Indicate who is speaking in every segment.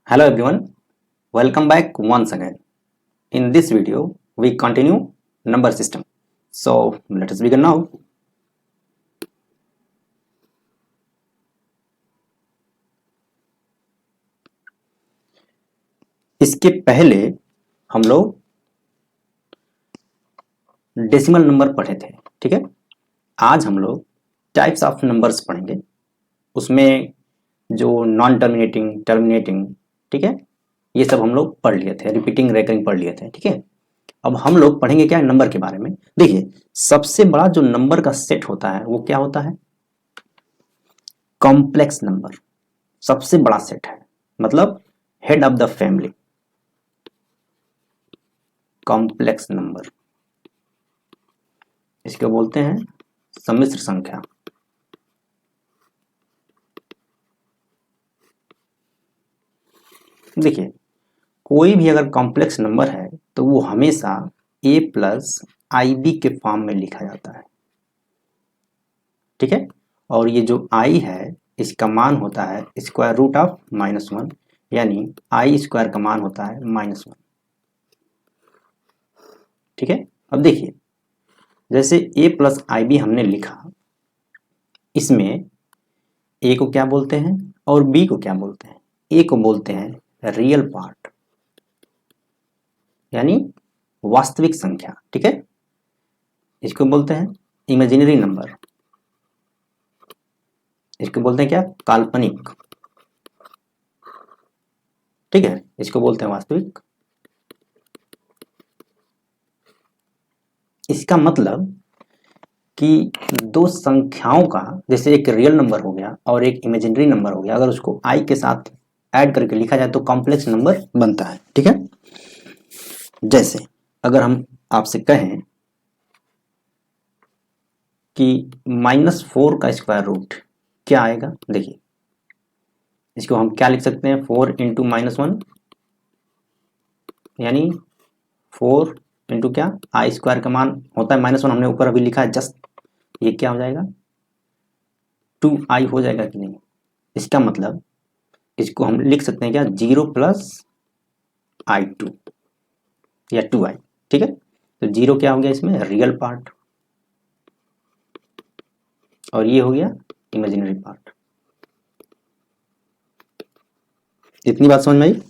Speaker 1: Hello everyone, welcome back once again. In this video, we continue number system. So let us begin now. इसके पहले हम लोग decimal number पढ़े थे, ठीक है। आज हम लोग टाइप्स ऑफ नंबर्स पढ़ेंगे, उसमें जो नॉन टर्मिनेटिंग, टर्मिनेटिंग, ठीक है, ये सब हम लोग पढ़ लिए थे, रिपीटिंग, रेकरिंग पढ़ लिए थे, ठीक है। अब हम लोग पढ़ेंगे क्या नंबर के बारे में। देखिए, सबसे बड़ा जो नंबर का सेट होता है वो क्या होता है? कॉम्प्लेक्स नंबर सबसे बड़ा सेट है, मतलब head of the family. Complex number इसको बोलते हैं सम्मिश्र संख्या। देखिए, कोई भी अगर कॉम्प्लेक्स नंबर है तो वो हमेशा a प्लस आई बी के फॉर्म में लिखा जाता है, ठीक है। और ये जो i है इसका मान होता है स्क्वायर रूट ऑफ -1, यानी आई स्क्वायर का मान होता है -1, ठीक है। अब देखिए, जैसे a प्लस आई बी हमने लिखा, इसमें a को क्या बोलते हैं और b को क्या बोलते हैं? a को बोलते हैं रियल पार्ट, यानी वास्तविक संख्या, ठीक है। इसको बोलते हैं इमेजिनरी नंबर, इसको बोलते हैं क्या? काल्पनिक, ठीक है। इसको बोलते हैं वास्तविक। इसका मतलब कि दो संख्याओं का, जैसे एक रियल नंबर हो गया और एक इमेजिनरी नंबर हो गया, अगर उसको आई के साथ ऐड करके लिखा जाए तो कॉम्प्लेक्स नंबर बनता है, ठीक है। जैसे अगर हम आपसे कहें कि -4 का स्क्वायर रूट क्या आएगा, देखिए इसको हम क्या लिख सकते हैं? 4 इंटू -1, यानी 4 इंटू क्या? आई स्क्वायर का मान होता है -1, हमने ऊपर अभी लिखा है जस्ट, ये क्या हो जाएगा? 2i हो जाएगा कि नहीं? इसका मतलब इसको हम लिख सकते हैं क्या? 0 प्लस i2 या 2i, ठीक है। तो 0 क्या हो गया इसमें? रियल पार्ट, और ये हो गया इमेजिनरी पार्ट। इतनी बात समझ में आई?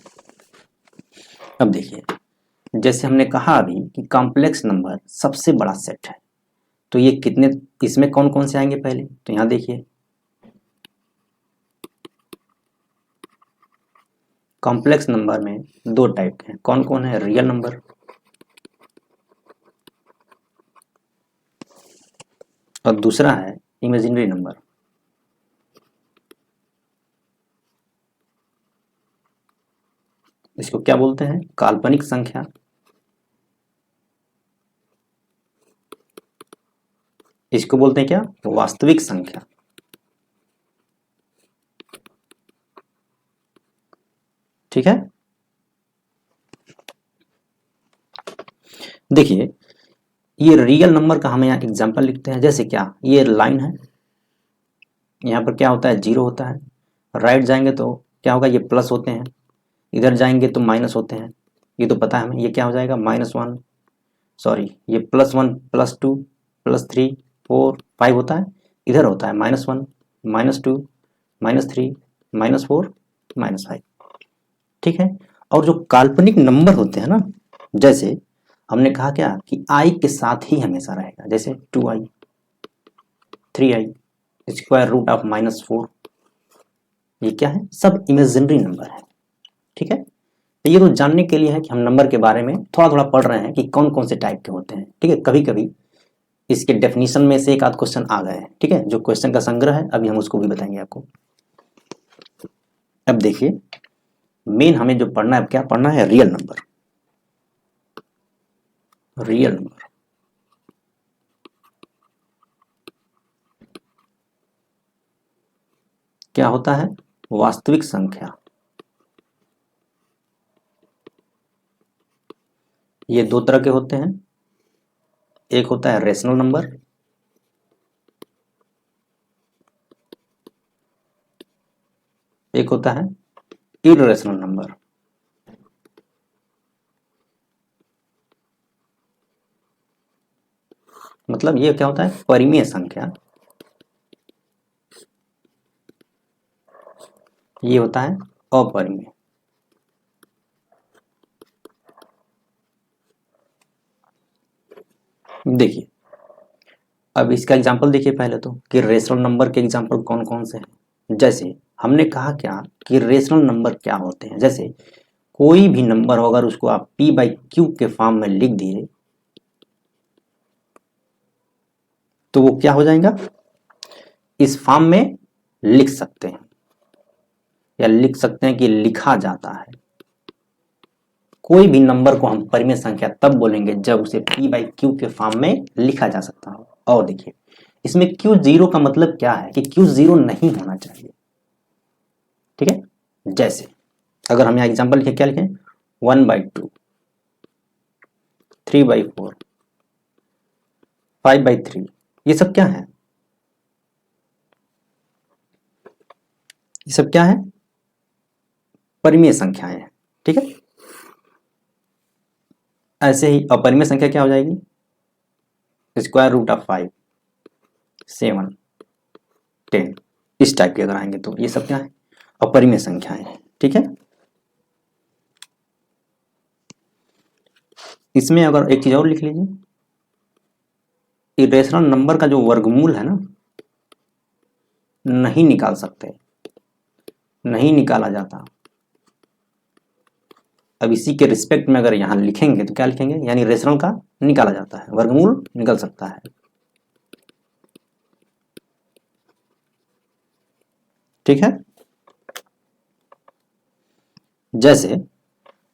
Speaker 1: अब देखिए, जैसे हमने कहा अभी कि कॉम्प्लेक्स नंबर सबसे बड़ा सेट है, तो ये कितने, इसमें कौन कौन से आएंगे पहले? तो यहाँ देखिए, कॉम्प्लेक्स नंबर में दो टाइप के हैं। कौन कौन है? रियल नंबर और दूसरा है इमेजिनरी नंबर। इसको क्या बोलते हैं? काल्पनिक संख्या। इसको बोलते हैं क्या? वास्तविक संख्या, ठीक है। देखिए, ये रियल नंबर का हम यहाँ एग्जांपल लिखते हैं। जैसे क्या, ये लाइन है, यहाँ पर क्या होता है? 0 होता है। राइट जाएंगे तो क्या होगा? ये प्लस होते हैं, इधर जाएंगे तो माइनस होते हैं, ये तो पता है हमें। ये क्या हो जाएगा? -1, सॉरी, ये +1 +2 +3 4 5 होता है, इधर होता है -1 -2 -3 -4 -5, ठीक है। और जो काल्पनिक नंबर होते हैं ना, जैसे हमने कहा क्या कि आई के साथ ही हमेशा रहेगा, जैसे 2i 3i square root of -4, ये क्या है? सब इमेजिनरी नंबर है, ठीक है। तो ये तो जानने के लिए है कि हम नंबर के बारे में थोड़ा थोड़ा पढ़ रहे हैं कि कौन कौन से टाइप के होते हैं, ठीक है। कभी कभी इसके डेफिनेशन में से एक आध क्वेश्चन आ गए हैं, ठीक है। जो क्वेश्चन का संग्रह है अभी हम उसको भी बताएंगे आपको। अब देखिए, मेन हमें जो पढ़ना है, क्या पढ़ना है? Real number. रियल नंबर क्या होता है? वास्तविक संख्या। ये दो तरह के होते हैं, एक होता है रेशनल नंबर, एक होता है इर्रेशनल नंबर, मतलब ये क्या होता है, परिमेय संख्या, ये होता है अपरिमेय। देखिए अब इसका एग्जांपल देखिए पहले तो कि रेशनल नंबर के एग्जांपल कौन कौन से हैं। जैसे हमने कहा क्या कि रेशनल नंबर क्या होते हैं, जैसे कोई भी नंबर हो अगर उसको आप p बाई क्यू के फॉर्म में लिख दिए तो वो क्या हो जाएगा, इस फॉर्म में लिख सकते हैं, या लिख सकते हैं कि लिखा जाता है। कोई भी नंबर को हम परिमेय संख्या तब बोलेंगे जब उसे p बाई क्यू के फॉर्म में लिखा जा सकता हो। और देखिए इसमें क्यू जीरो का मतलब क्या है कि क्यू जीरो नहीं होना चाहिए, ठीक है। जैसे अगर हम यहाँ एग्जाम्पल लिखें, क्या लिखें, 1/2, 3/4, 5/3, ये सब क्या है, ये सब क्या है, परिमेय संख्याएं हैं, ठीक है। ऐसे ही अपरिमेय संख्या क्या हो जाएगी, √5, 7, 10, इस टाइप के अगर आएंगे तो ये सब क्या है, अपरिमेय संख्याएं हैं, ठीक है। इसमें अगर एक चीज और लिख लीजिए, इरेशनल नंबर का जो वर्गमूल है ना, नहीं निकाल सकते, नहीं निकाला जाता। अब इसी के रिस्पेक्ट में अगर यहां लिखेंगे तो क्या लिखेंगे, यानी रेशनल का निकाला जाता है, वर्गमूल निकल सकता है, ठीक है। जैसे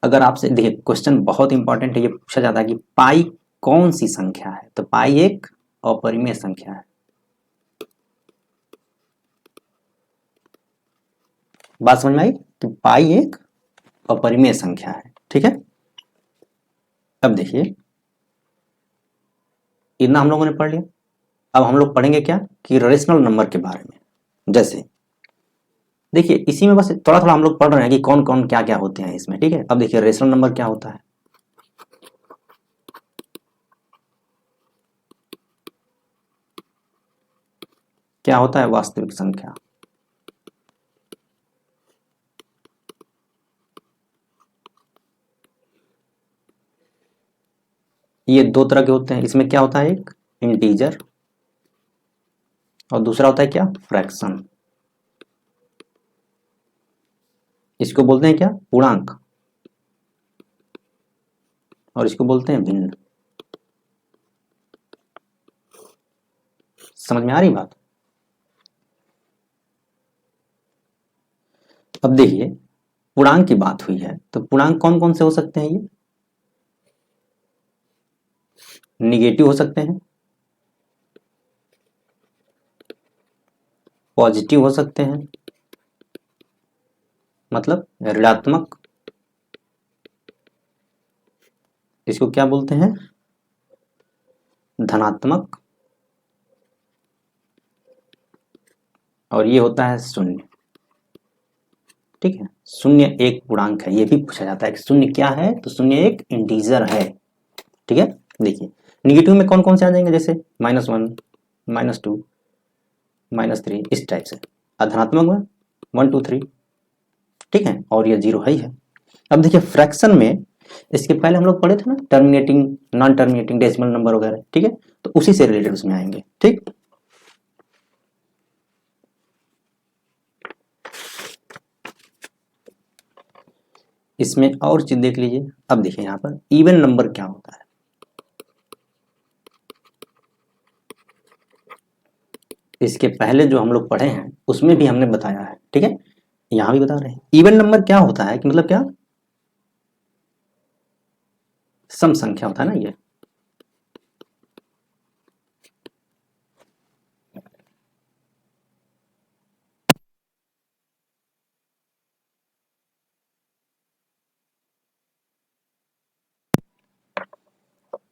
Speaker 1: अगर आपसे देखिए क्वेश्चन बहुत इंपॉर्टेंट है, ये पूछा जाता है कि पाई कौन सी संख्या है, तो पाई एक अपरिमेय संख्या है। बात समझ में आई कि पाई एक अपरिमेय संख्या है, ठीक है। अब देखिए इतना हम लोगों ने पढ़ लिया, अब हम लोग पढ़ेंगे क्या कि रेशनल नंबर के बारे में। जैसे देखिए इसी में बस थोड़ा थोड़ा हम लोग पढ़ रहे हैं कि कौन कौन क्या क्या होते हैं इसमें, ठीक है। अब देखिए रेशनल नंबर क्या होता है, क्या होता है, वास्तविक संख्या। ये दो तरह के होते हैं, इसमें क्या होता है, एक इंटीजर और दूसरा होता है क्या, फ्रैक्शन। इसको बोलते हैं क्या, पूर्णांक, और इसको बोलते हैं भिन्न। समझ में आ रही बात। अब देखिए पूर्णांक की बात हुई है तो पूर्णांक कौन कौन से हो सकते हैं, ये निगेटिव हो सकते हैं, पॉजिटिव हो सकते हैं, मतलब ऋणात्मक, इसको क्या बोलते हैं, धनात्मक, और ये होता है शून्य, ठीक है। शून्य एक पूर्णांक है, ये भी पूछा जाता है कि शून्य क्या है, तो शून्य एक इंटीजर है, ठीक है। देखिए निगेटिव में कौन कौन से आ जाएंगे, जैसे -1, -2, -3, इस टाइप से। धनात्मक में 1 2 3, ठीक है, और ये जीरो है ही है। अब देखिए फ्रैक्शन में इसके पहले हम लोग पढ़े थे ना, terminating, non terminating decimal number वगैरह, ठीक है, तो उसी से रिलेटेड उसमें आएंगे, ठीक। इसमें और चीज देख लीजिए। अब देखिए यहाँ पर इवन नंबर क्या होता है, इसके पहले जो हम लोग पढ़े हैं उसमें भी हमने बताया है, ठीक है, यहाँ भी बता रहे हैं। इवन नंबर क्या होता है कि मतलब क्या, सम संख्या होता है ना ये।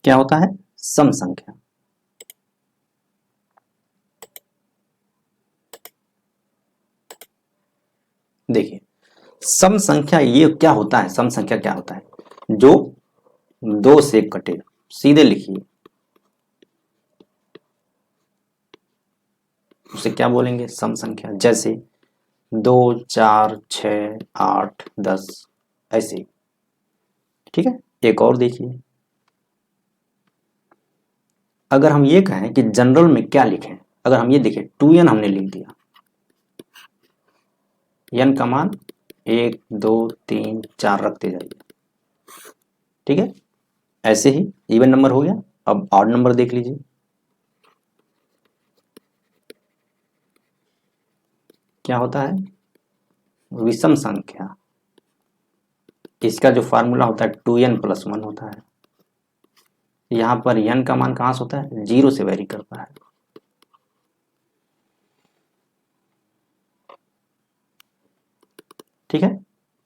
Speaker 1: क्या होता है, सम संख्या। देखिए सम संख्या ये क्या होता है? सम संख्या क्या होता है? जो दो से कटे। सीधे लिखिए, उसे क्या बोलेंगे? सम संख्या। जैसे 2, 4, 6, 8, 10 ऐसे। ठीक है, एक और देखिए, अगर हम ये कहें कि जनरल में क्या लिखें, अगर हम ये देखें 2n हमने लिख दिया, n का मान 1, 2, 3, 4 रखते जाइए। ठीक है, ऐसे ही इवन नंबर हो गया। अब ऑड नंबर देख लीजिए, क्या होता है? विषम संख्या। इसका जो फार्मूला होता है 2n+1 होता है। यहां पर n का मान कहां से होता है? 0 से वेरी करता है। ठीक है,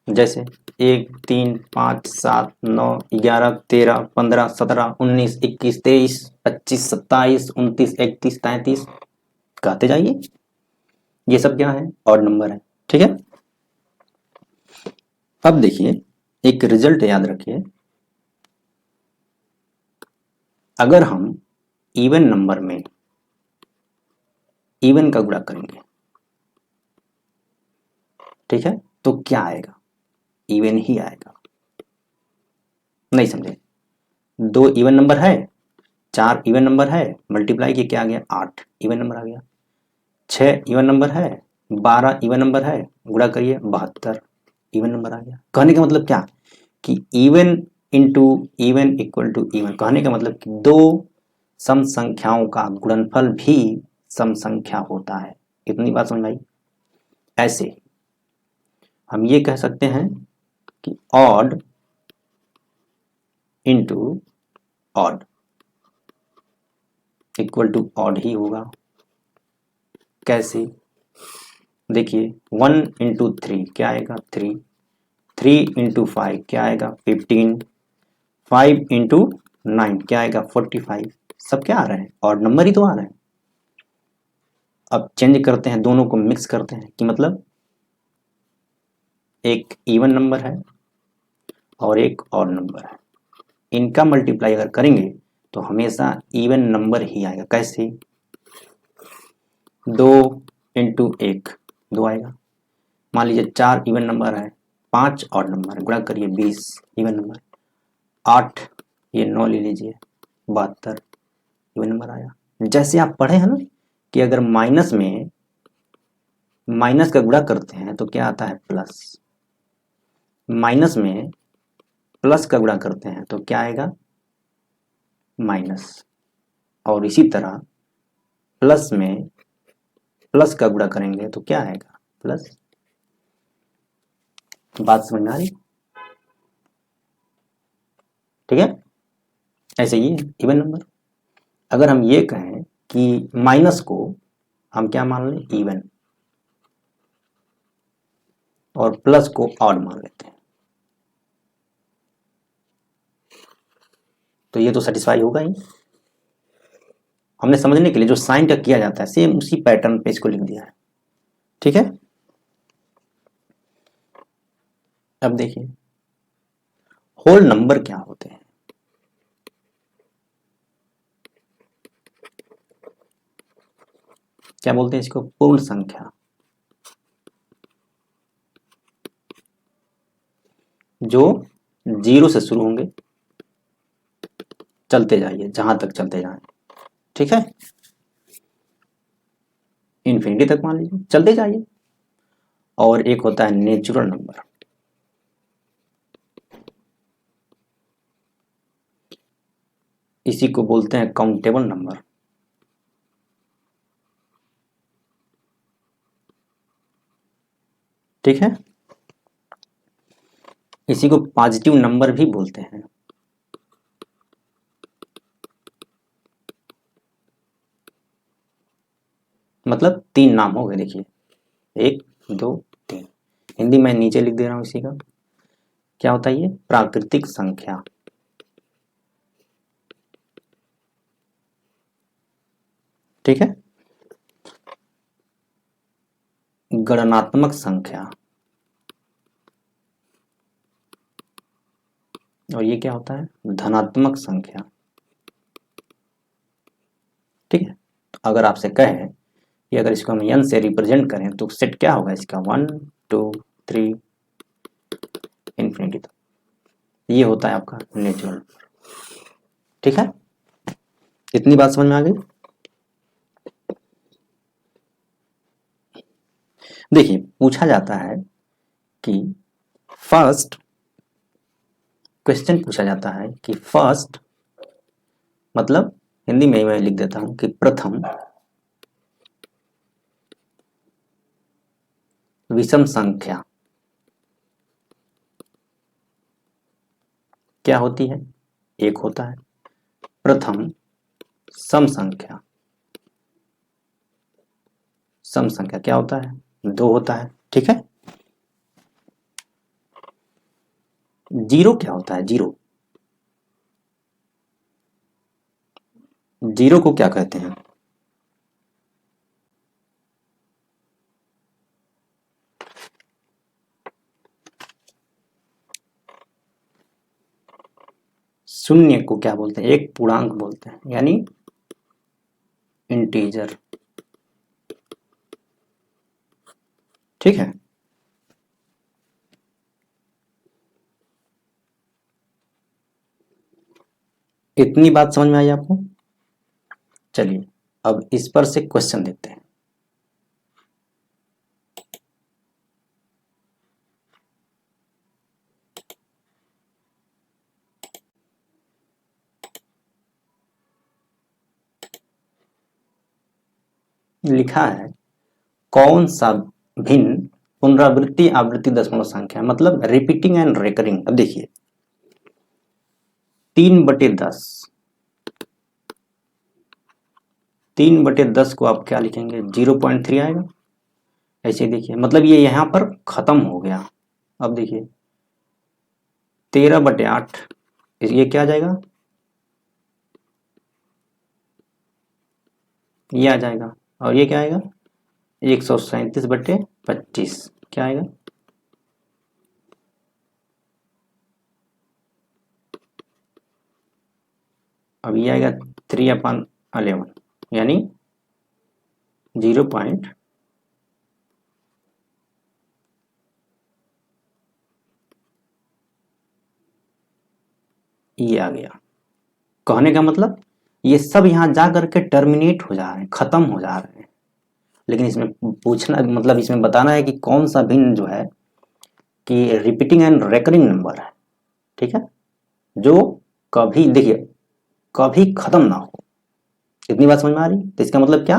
Speaker 1: जैसे 1, 3, 5, 7, 9, 11, 13, 15, 17, 19, 21, 23, 25, 27, 29, 31, 33 कहते जाइए। ये सब क्या है? ऑड नंबर है। ठीक है, अब देखिए एक रिजल्ट याद रखिए, अगर हम इवन नंबर में इवन का गुणा करेंगे, ठीक है, तो क्या आएगा? इवन ही आएगा। नहीं समझे? 2 इवन नंबर है, 4 इवन नंबर है, मल्टीप्लाई किया क्या आ गया? 8 इवन नंबर आ गया। 6 इवन नंबर है, 12 इवन नंबर है, गुणा करिए 72 इवन नंबर आ गया। कहने का मतलब क्या कि even into even equal to even. कहने का मतलब कि दो सम संख्याओं का गुणनफल भी सम संख्या होता है। इतनी बात समझ आई? ऐसे हम ये कह सकते हैं कि odd into odd equal to odd ही होगा। कैसे? देखिए 1 इंटू 3 क्या आएगा? 3। 3 इंटू 5 क्या आएगा? 15। 5 इंटू 9 क्या आएगा? 45। सब क्या आ रहा है? ऑड नंबर ही तो आ रहा है। अब चेंज करते हैं, दोनों को मिक्स करते हैं कि मतलब एक इवन नंबर है और एक ऑड नंबर है, इनका मल्टीप्लाई अगर करेंगे तो हमेशा इवन नंबर ही आएगा। कैसे? 2 इंटू 1 2 आएगा। मान लीजिए 4 इवन नंबर है, 5 ऑड नंबर है, गुणा करिए 20 इवन नंबर। 8 ये 9 ले लीजिए, 72 इवन नंबर आया। जैसे आप पढ़े हैं ना कि अगर माइनस में माइनस का गुणा करते हैं तो क्या आता है? प्लस। माइनस में प्लस का गुणा करते हैं तो क्या आएगा? माइनस। और इसी तरह प्लस में प्लस का गुणा करेंगे तो क्या आएगा? प्लस। बात समझ में आ रही? ठीक है, ऐसे ही इवन नंबर। अगर हम ये कहें कि माइनस को हम क्या मान लें? इवन, और प्लस को ऑड मान लेते हैं, तो ये तो सेटिस्फाई होगा ही। हमने समझने के लिए जो साइन का किया जाता है सेम उसी पैटर्न पे इसको लिख दिया है। ठीक है, अब देखिए होल नंबर क्या होते हैं? क्या बोलते हैं इसको? पूर्ण संख्या। जो 0 से शुरू होंगे, चलते जाइए जहां तक चलते जाएं। ठीक है, इन्फिनिटी तक मान लीजिए, चलते जाइए। और एक होता है नेचुरल नंबर। इसी को बोलते हैं काउंटेबल नंबर। ठीक है, इसी को पॉजिटिव नंबर भी बोलते हैं। मतलब 3 नाम हो गए, देखिए 1, 2, 3। हिंदी में नीचे लिख दे रहा हूं इसी का। क्या होता है ये? प्राकृतिक संख्या। ठीक है, गणनात्मक संख्या। और ये क्या होता है, धनात्मक संख्या। ठीक है, तो अगर आपसे कहे कि अगर इसको हम n से रिप्रेजेंट करें तो सेट क्या होगा इसका, 1 2 3 इन्फिनिटी तक। ये होता है आपका नेचुरल। ठीक है, इतनी बात समझ में आ गई। देखिए पूछा जाता है कि फर्स्ट, क्वेश्चन पूछा जाता है कि फर्स्ट मतलब हिंदी में मैं लिख देता हूं कि प्रथम विषम संख्या क्या होती है, एक होता है। प्रथम सम संख्या, सम संख्या क्या होता है, दो होता है। ठीक है, जीरो क्या होता है, जीरो, जीरो को क्या कहते हैं, शून्य को क्या बोलते हैं, एक पूर्णांक बोलते हैं, यानी इंटीजर। ठीक है, इतनी बात समझ में आई आपको। चलिए अब इस पर से क्वेश्चन देखते हैं। लिखा है कौन सा भिन्न पुनरावृत्ति आवृत्ति दशमलव संख्या, मतलब रिपीटिंग एंड रेकरिंग। अब देखिए 3/10, 3/10 को आप क्या लिखेंगे, 0.3 आएगा। ऐसे देखिए मतलब ये यहां पर खत्म हो गया। अब देखिए 13/8 ये क्या आ जाएगा, ये आ जाएगा। और ये क्या आएगा, 137/25 क्या आएगा, अब ये आएगा 3/11 यानी 0. ये आ गया। कहने का मतलब ये सब यहाँ जा करके टर्मिनेट हो जा रहे हैं, खत्म हो जा रहे हैं। लेकिन इसमें पूछना मतलब इसमें बताना है कि कौन सा भिन्न जो है कि रिपीटिंग एंड रेकरिंग नंबर है। ठीक है, जो कभी देखिए कभी खत्म ना हो। इतनी बात समझ में आ रही। तो इसका मतलब क्या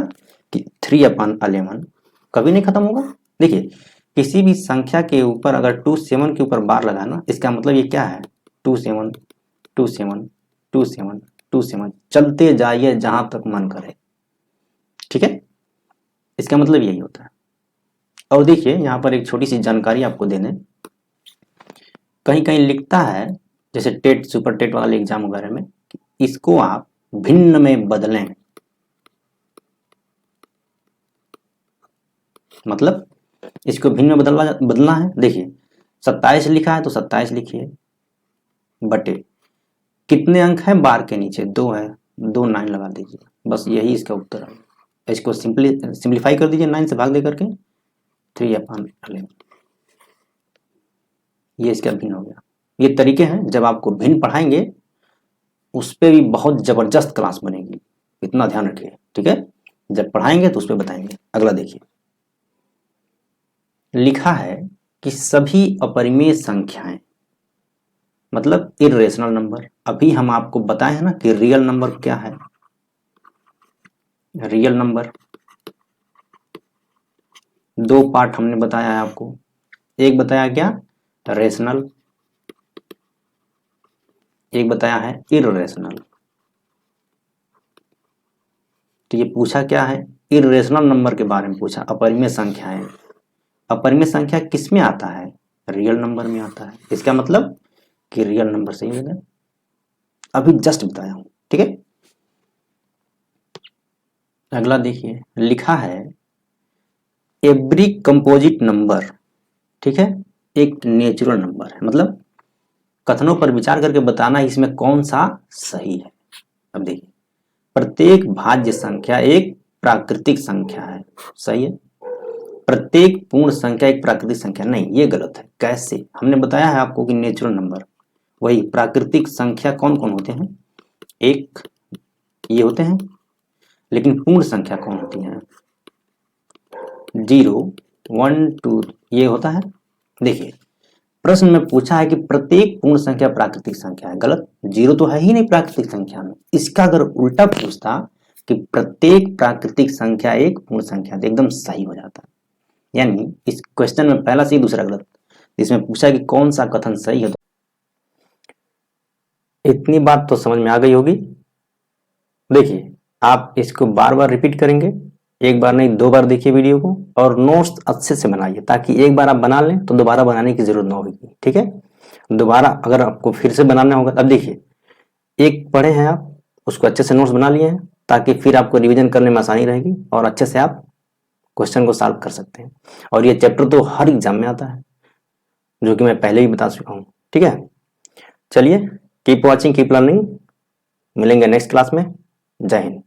Speaker 1: कि 3/11 कभी नहीं खत्म होगा। देखिए किसी भी संख्या के ऊपर अगर 27 के ऊपर बार लगाना, इसका मतलब ये क्या है, 27 27 27 27 चलते जाइए जहां तक मन करे। ठीक है, इसका मतलब यही होता है। और देखिए यहाँ पर एक छोटी सी जानकारी आपको देने, कहीं कहीं लिखता है जैसे टेट सुपर टेट वाले एग्जाम वगैरह में, इसको आप भिन्न में बदलें। मतलब इसको भिन्न में बदलना है। देखिए 27 लिखा है तो 27 लिखिए, बटे कितने अंक है बार के नीचे, 2 है, 2 9 लगा दीजिए, बस यही इसका उत्तर है। इसको सिंप्लीफाई कर दीजिए 9 से भाग दे करके, 3/11 ये इसका भिन्न हो गया। ये तरीके हैं, जब आपको भिन्न पढ़ाएंगे उस पर भी बहुत जबरदस्त क्लास बनेगी, इतना ध्यान रखिए। ठीक है, जब पढ़ाएंगे तो उस पर बताएंगे। अगला देखिए, लिखा है कि सभी अपरिमेय संख्याएं मतलब इर्रेशनल नंबर। अभी हम आपको बताए हैं ना कि रियल नंबर क्या है, रियल नंबर दो पार्ट हमने बताया है आपको। एक बताया क्या, रेशनल, एक बताया है इर्रेशनल। तो ये पूछा क्या है, इर्रेशनल नंबर के बारे में पूछा, अपरिमेय संख्या है। अपरिमेय संख्या किस में आता है, रियल नंबर में आता है। इसका मतलब कि रियल नंबर सही मैंने अभी जस्ट बताया हूं। ठीक है, अगला देखिए, लिखा है एवरी कंपोजिट नंबर, ठीक है, एक नेचुरल नंबर है। मतलब कथनों पर विचार करके बताना इसमें कौन सा सही है। अब देखिए, प्रत्येक भाज्य संख्या एक प्राकृतिक संख्या है, सही है। प्रत्येक पूर्ण संख्या एक प्राकृतिक संख्या, नहीं, ये गलत है। कैसे? हमने बताया है आपको कि नेचुरल नंबर, वही प्राकृतिक संख्या कौन कौन होते हैं? एक, ये होते हैं। लेकिन पूर्ण संख्या कौन होती है? 0, 1, 2, ये होता है। देखिए, प्रश्न में पूछा है कि प्रत्येक पूर्ण संख्या प्राकृतिक संख्या है, गलत। 0 तो है ही नहीं प्राकृतिक संख्या में। इसका अगर उल्टा पूछता कि प्रत्येक प्राकृतिक संख्या एक पूर्ण संख्या, तो एकदम सही हो जाता। यानी इस क्वेश्चन में पहला सही दूसरा गलत। इसमें पूछा कि कौन सा कथन सही है। इतनी बात तो समझ में आ गई होगी। देखिए, आप इसको बार बार रिपीट करेंगे, एक बार नहीं 2 बार देखिए वीडियो को, और नोट्स अच्छे से बनाइए, ताकि एक बार आप बना लें तो दोबारा बनाने की जरूरत ना होगी, ठीक है। दोबारा अगर आपको फिर से बनाना होगा, अब देखिए, एक पढ़े हैं आप, उसको अच्छे से नोट्स बना लिए हैं, ताकि फिर आपको रिवीजन करने में आसानी रहेगी और अच्छे से आप क्वेश्चन को सॉल्व कर सकते हैं। और ये चैप्टर तो हर एग्जाम में आता है, जो कि मैं पहले ही बता चुका हूँ, ठीक है। चलिए, कीप वॉचिंग, कीप लर्निंग। मिलेंगे नेक्स्ट क्लास में। जय हिंद।